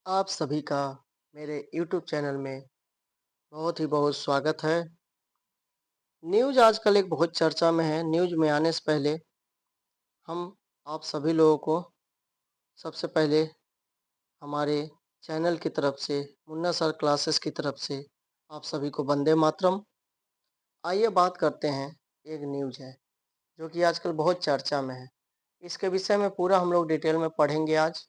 आप सभी का मेरे YouTube चैनल में बहुत ही बहुत स्वागत है। न्यूज़ आजकल एक बहुत चर्चा में है। न्यूज़ में आने से पहले हम आप सभी लोगों को सबसे पहले हमारे चैनल की तरफ से, मुन्ना सर क्लासेस की तरफ से आप सभी को वंदे मातरम। आइए बात करते हैं। एक न्यूज़ है जो कि आजकल बहुत चर्चा में है। इसके विषय में पूरा हम लोग डिटेल में पढ़ेंगे आज।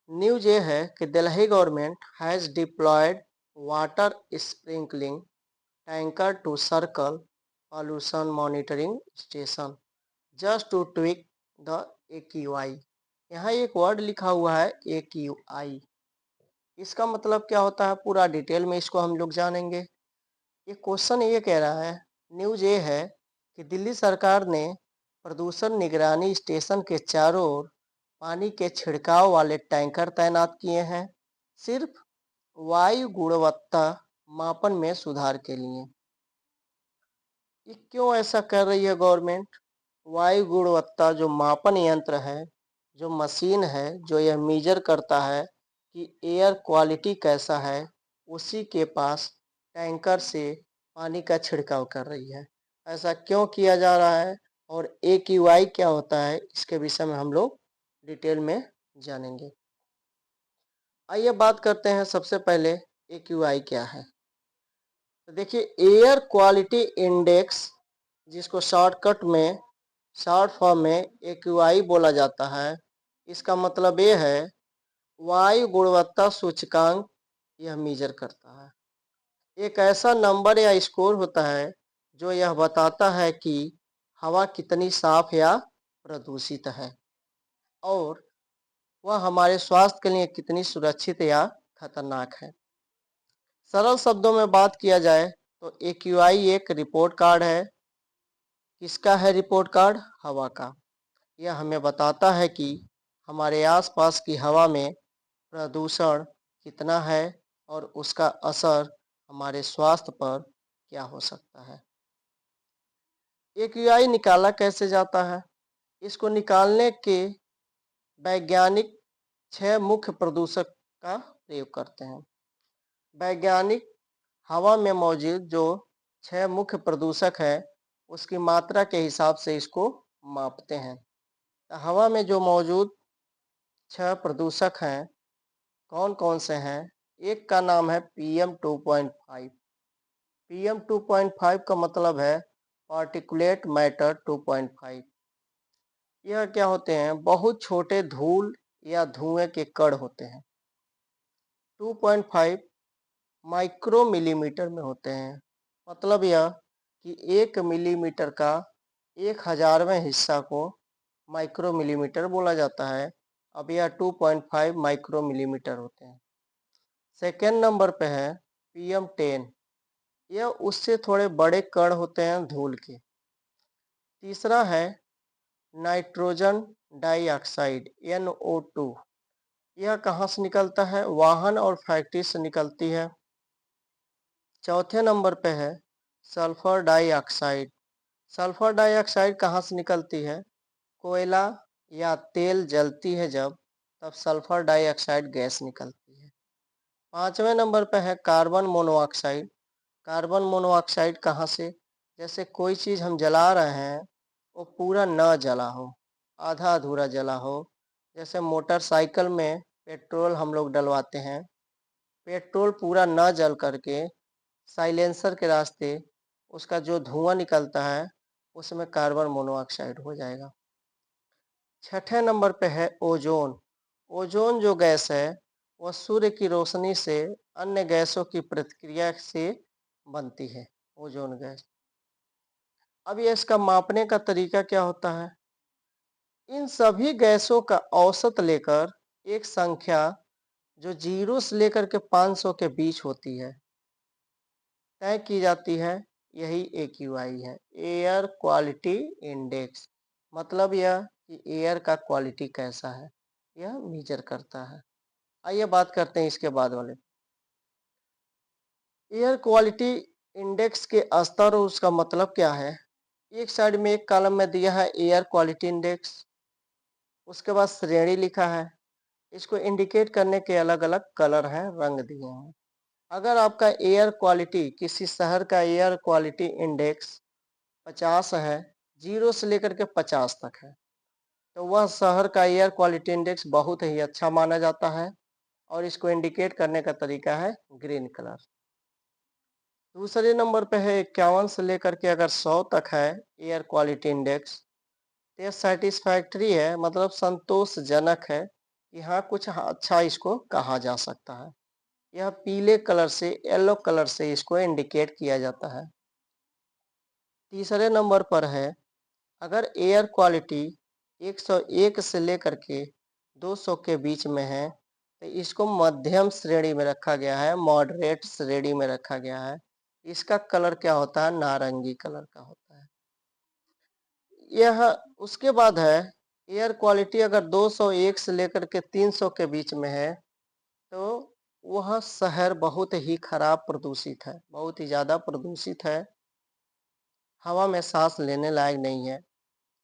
न्यूज़ ये है कि Delhi government has deployed water sprinkling tanker to circle pollution monitoring station just to tweak the AQI। यहाँ एक वर्ड लिखा हुआ है AQI। इसका मतलब क्या होता है पूरा डिटेल में इसको हम लोग जानेंगे। ये क्वेश्चन ये कह रहा है, न्यूज़ ये है कि दिल्ली सरकार ने प्रदूषण निगरानी स्टेशन के चारों ओर पानी के छिड़काव वाले टैंकर तैनात किए हैं, सिर्फ वायु गुणवत्ता मापन में सुधार के लिए। ये क्यों ऐसा कर रही है गवर्नमेंट? वायु गुणवत्ता जो मापन यंत्र है, जो मशीन है, जो यह मेजर करता है कि एयर क्वालिटी कैसा है, उसी के पास टैंकर से पानी का छिड़काव कर रही है। ऐसा क्यों किया जा रहा है और AQI क्या होता है, इसके विषय में हम लोग डिटेल में जानेंगे। आइए बात करते हैं सबसे पहले AQI क्या है। तो देखिए, एयर क्वालिटी इंडेक्स, जिसको शॉर्टकट में शॉर्ट फॉर्म में AQI बोला जाता है, इसका मतलब ये है वायु गुणवत्ता सूचकांक। यह मेजर करता है, एक ऐसा नंबर या स्कोर होता है जो यह बताता है कि हवा कितनी साफ या प्रदूषित है और वह हमारे स्वास्थ्य के लिए कितनी सुरक्षित या खतरनाक है। सरल शब्दों में बात किया जाए तो AQI एक रिपोर्ट कार्ड है। किसका है रिपोर्ट कार्ड? हवा का। यह हमें बताता है कि हमारे आसपास की हवा में प्रदूषण कितना है और उसका असर हमारे स्वास्थ्य पर क्या हो सकता है। AQI निकाला कैसे जाता है? इसको निकालने के वैज्ञानिक 6 मुख्य प्रदूषक का प्रयोग करते हैं। वैज्ञानिक हवा में मौजूद जो 6 मुख्य प्रदूषक है, उसकी मात्रा के हिसाब से इसको मापते हैं। तो हवा में जो मौजूद 6 प्रदूषक हैं, कौन कौन से हैं? एक का नाम है PM 2.5। PM 2.5 का मतलब है पार्टिकुलेट मैटर 2.5। यह क्या होते हैं? बहुत छोटे धूल या धुएं के कण होते हैं। 2.5 माइक्रो मिलीमीटर में होते हैं। मतलब यह कि 1 मिलीमीटर का 1,000वें हिस्सा को माइक्रो मिलीमीटर बोला जाता है। अब यह 2.5 माइक्रो मिलीमीटर होते हैं। सेकेंड नंबर पे है PM 10। यह उससे थोड़े बड़े कण होते हैं धूल के। तीसरा है नाइट्रोजन डाइऑक्साइड NO2। यह कहाँ से निकलता है? वाहन और फैक्ट्री से निकलती है। चौथे नंबर पे है सल्फर डाइऑक्साइड। सल्फर डाइऑक्साइड कहाँ से निकलती है? कोयला या तेल जलती है जब, तब सल्फर डाइऑक्साइड गैस निकलती है। पांचवें नंबर पे है कार्बन मोनोऑक्साइड। कार्बन मोनोऑक्साइड कहाँ से? जैसे कोई चीज़ हम जला रहे हैं, वो पूरा न जला हो, आधा अधूरा जला हो। जैसे मोटरसाइकिल में पेट्रोल हम लोग डलवाते हैं, पेट्रोल पूरा न जल करके साइलेंसर के रास्ते उसका जो धुआं निकलता है, उसमें कार्बन मोनोऑक्साइड हो जाएगा। छठे नंबर पे है ओजोन। ओजोन जो गैस है, वह सूर्य की रोशनी से अन्य गैसों की प्रतिक्रिया से बनती है, ओजोन गैस। अब ये इसका मापने का तरीका क्या होता है? इन सभी गैसों का औसत लेकर एक संख्या जो 0 से लेकर के 500 के बीच होती है, तय की जाती है। यही AQI है, एयर क्वालिटी इंडेक्स। मतलब यह कि एयर का क्वालिटी कैसा है, यह मेजर करता है। आइए बात करते हैं इसके बाद वाले। एयर क्वालिटी इंडेक्स के स्तर और उसका मतलब क्या है? एक साइड में एक कॉलम में दिया है एयर क्वालिटी इंडेक्स, उसके बाद श्रेणी लिखा है। इसको इंडिकेट करने के अलग अलग कलर हैं, रंग दिए हैं। अगर आपका एयर क्वालिटी, किसी शहर का एयर क्वालिटी इंडेक्स 50 है, 0 से लेकर के 50 तक है, तो वह शहर का एयर क्वालिटी इंडेक्स बहुत ही अच्छा माना जाता है और इसको इंडिकेट करने का तरीका है ग्रीन कलर। दूसरे नंबर पे है 51 से लेकर के अगर 100 तक है एयर क्वालिटी इंडेक्स, तो यह सेटिस्फैक्ट्री है, मतलब संतोषजनक है कि हाँ कुछ अच्छा इसको कहा जा सकता है। यह पीले कलर से, येलो कलर से इसको इंडिकेट किया जाता है। तीसरे नंबर पर है अगर एयर क्वालिटी 101 से लेकर के 200 के बीच में है, तो इसको मध्यम श्रेणी में रखा गया है, मॉडरेट श्रेणी में रखा गया है। इसका कलर क्या होता है? नारंगी कलर का होता है। यह उसके बाद है एयर क्वालिटी अगर 201 से लेकर के 300 के बीच में है, तो वह शहर बहुत ही खराब प्रदूषित है, बहुत ही ज़्यादा प्रदूषित है, हवा में सांस लेने लायक नहीं है।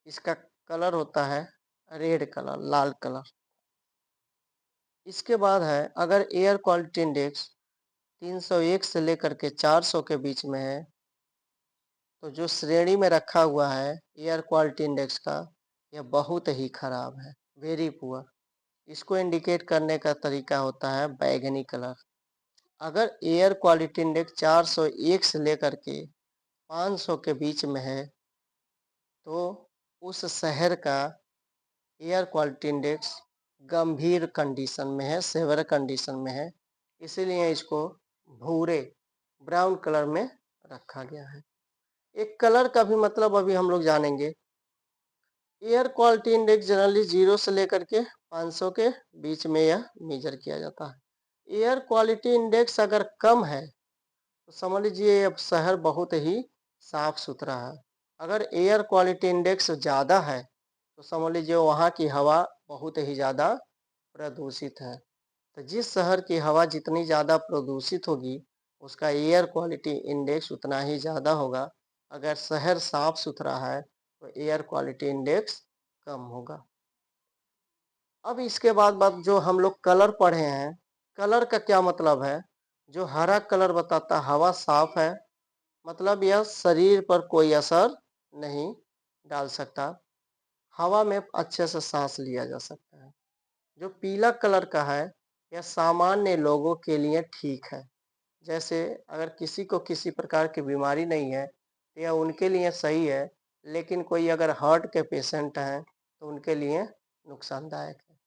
इसका कलर होता है रेड कलर, लाल कलर। इसके बाद है अगर एयर क्वालिटी इंडेक्स 301 से लेकर के 400 के बीच में है, तो जो श्रेणी में रखा हुआ है एयर क्वालिटी इंडेक्स का, यह बहुत ही खराब है, वेरी पुअर। इसको इंडिकेट करने का तरीका होता है बैगनी कलर। अगर एयर क्वालिटी इंडेक्स 401 से लेकर के 500 के बीच में है, तो उस शहर का एयर क्वालिटी इंडेक्स गंभीर कंडीशन में है, सेवर कंडीशन में है, इसीलिए इसको भूरे, ब्राउन कलर में रखा गया है। एक कलर का भी मतलब अभी हम लोग जानेंगे। एयर क्वालिटी इंडेक्स जनरली 0 से लेकर के 500 के बीच में यह मेजर किया जाता है। एयर क्वालिटी इंडेक्स अगर कम है, तो समझ लीजिए अब शहर बहुत ही साफ सुथरा है। अगर एयर क्वालिटी इंडेक्स ज़्यादा है, तो समझ लीजिए वहाँ की हवा बहुत ही ज़्यादा प्रदूषित है। तो जिस शहर की हवा जितनी ज़्यादा प्रदूषित होगी, उसका एयर क्वालिटी इंडेक्स उतना ही ज़्यादा होगा। अगर शहर साफ सुथरा है, तो एयर क्वालिटी इंडेक्स कम होगा। अब इसके बाद बात जो हम लोग कलर पढ़े हैं, कलर का क्या मतलब है? जो हरा कलर बताता हवा साफ है, मतलब यह शरीर पर कोई असर नहीं डाल सकता, हवा में अच्छे से सांस लिया जा सकता है। जो पीला कलर का है, यह सामान्य लोगों के लिए ठीक है। जैसे अगर किसी को किसी प्रकार की बीमारी नहीं है, तो यह उनके लिए सही है, लेकिन कोई अगर हार्ट के पेशेंट हैं, तो उनके लिए नुकसानदायक है।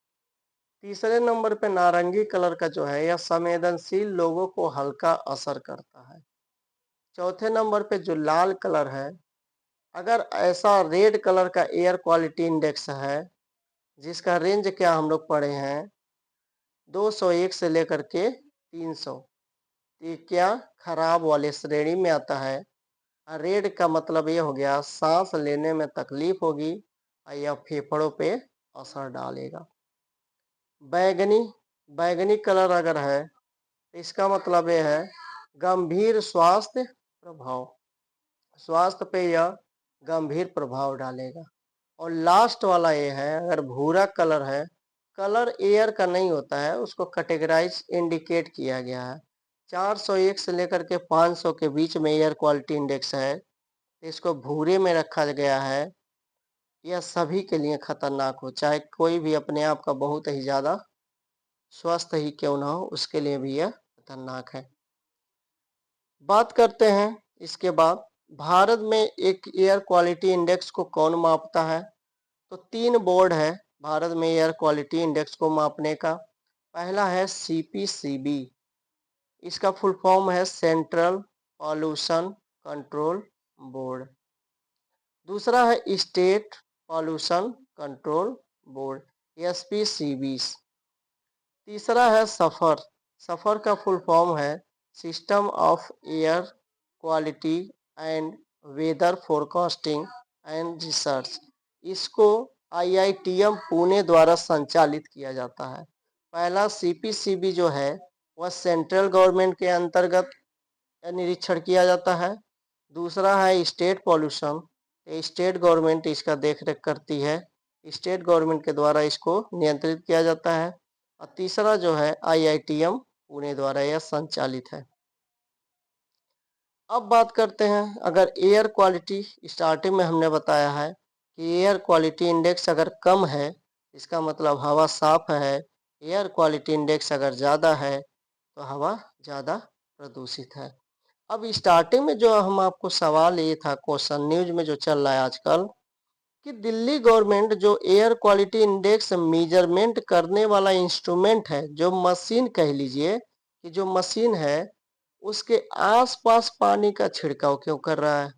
तीसरे नंबर पे नारंगी कलर का जो है, यह संवेदनशील लोगों को हल्का असर करता है। चौथे नंबर पे जो लाल कलर है, अगर ऐसा रेड कलर का एयर क्वालिटी इंडेक्स है, जिसका रेंज क्या हम लोग पढ़े हैं 201 से लेकर के 300, ये क्या खराब वाले श्रेणी में आता है। रेड का मतलब ये हो गया सांस लेने में तकलीफ होगी और यह फेफड़ों पे असर डालेगा। बैगनी बैगनी कलर अगर है, तो इसका मतलब ये है गंभीर स्वास्थ्य प्रभाव, स्वास्थ्य पे यह गंभीर प्रभाव डालेगा। और लास्ट वाला ये है अगर भूरा कलर है, कलर एयर का नहीं होता है, उसको कैटेगराइज इंडिकेट किया गया है। 401 से लेकर के 500 के बीच में एयर क्वालिटी इंडेक्स है, इसको भूरे में रखा गया है। यह सभी के लिए खतरनाक हो, चाहे कोई भी अपने आप का बहुत ही ज़्यादा स्वस्थ ही क्यों ना हो, उसके लिए भी यह खतरनाक है। बात करते हैं इसके बाद भारत में एक एयर क्वालिटी इंडेक्स को कौन मापता है? तो 3 बोर्ड है भारत में एयर क्वालिटी इंडेक्स को मापने का। पहला है CPCB, इसका फुल फॉर्म है सेंट्रल पॉल्यूशन कंट्रोल बोर्ड। दूसरा है state pollution control board, SPCB। तीसरा है सफर, सफर का फुल फॉर्म है system of air quality and weather forecasting and research. इसको IITM पुणे द्वारा संचालित किया जाता है। पहला CPCB जो है वह सेंट्रल गवर्नमेंट के अंतर्गत निरीक्षण किया जाता है। दूसरा है स्टेट पॉल्यूशन, स्टेट गवर्नमेंट इसका देख रेख करती है, स्टेट गवर्नमेंट के द्वारा इसको नियंत्रित किया जाता है। और तीसरा जो है IITM पुणे द्वारा यह संचालित है। अब बात करते हैं, अगर एयर क्वालिटी, स्टार्टिंग में हमने बताया है कि एयर क्वालिटी इंडेक्स अगर कम है, इसका मतलब हवा साफ है। एयर क्वालिटी इंडेक्स अगर ज़्यादा है तो हवा ज़्यादा प्रदूषित है। अब स्टार्टिंग में जो हम आपको सवाल ये था, क्वेश्चन न्यूज में जो चल रहा है आजकल, कि दिल्ली गवर्नमेंट जो एयर क्वालिटी इंडेक्स मेजरमेंट करने वाला इंस्ट्रूमेंट है, जो मशीन कह लीजिए कि जो मशीन है, उसके आसपास पानी का छिड़काव क्यों कर रहा है?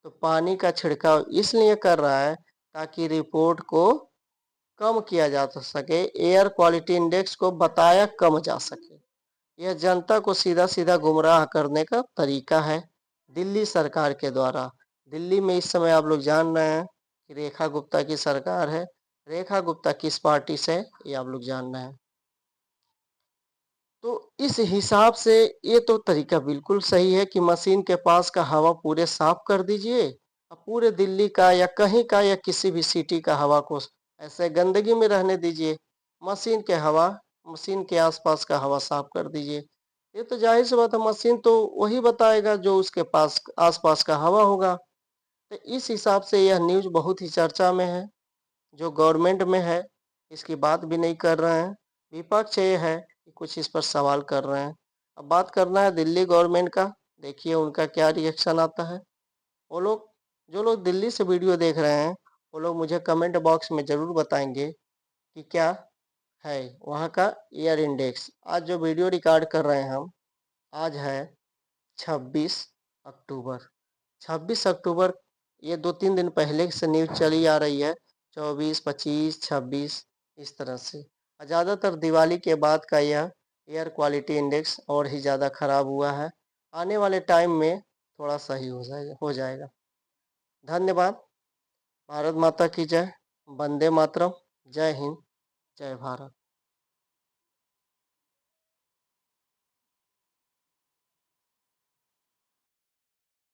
तो पानी का छिड़काव इसलिए कर रहा है ताकि रिपोर्ट को कम किया जा सके, एयर क्वालिटी इंडेक्स को बताया कम जा सके। यह जनता को सीधा सीधा गुमराह करने का तरीका है दिल्ली सरकार के द्वारा। दिल्ली में इस समय आप लोग जान रहे हैं कि रेखा गुप्ता की सरकार है। रेखा गुप्ता किस पार्टी से, ये आप लोग जान रहे हैं। तो इस हिसाब से ये तो तरीका बिल्कुल सही है कि मशीन के पास का हवा पूरे साफ कर दीजिए, और पूरे दिल्ली का या कहीं का या किसी भी सिटी का हवा को ऐसे गंदगी में रहने दीजिए। मशीन के हवा, मशीन के आसपास का हवा साफ कर दीजिए। ये तो जाहिर सी बात है, मशीन तो वही बताएगा जो उसके पास आसपास का हवा होगा। तो इस हिसाब से यह न्यूज़ बहुत ही चर्चा में है। जो गवर्नमेंट में है इसकी बात भी नहीं कर रहे हैं। विपक्ष ये है कि कुछ इस पर सवाल कर रहे हैं। अब बात करना है दिल्ली गवर्नमेंट का, देखिए उनका क्या रिएक्शन आता है। वो लोग, जो लोग दिल्ली से वीडियो देख रहे हैं, वो लोग मुझे कमेंट बॉक्स में ज़रूर बताएंगे कि क्या है वहाँ का एयर इंडेक्स। आज जो वीडियो रिकॉर्ड कर रहे हैं हम, आज है 26 अक्टूबर। 26 अक्टूबर, ये 2-3 दिन पहले से न्यूज़ चली आ रही है, 24, 25, 26 इस तरह से। ज़्यादातर दिवाली के बाद का यह एयर क्वालिटी इंडेक्स और ही ज़्यादा खराब हुआ है। आने वाले टाइम में थोड़ा सही हो जाएगा। धन्यवाद। भारत माता की जय। वंदे मातरम। जय हिंद। जय भारत।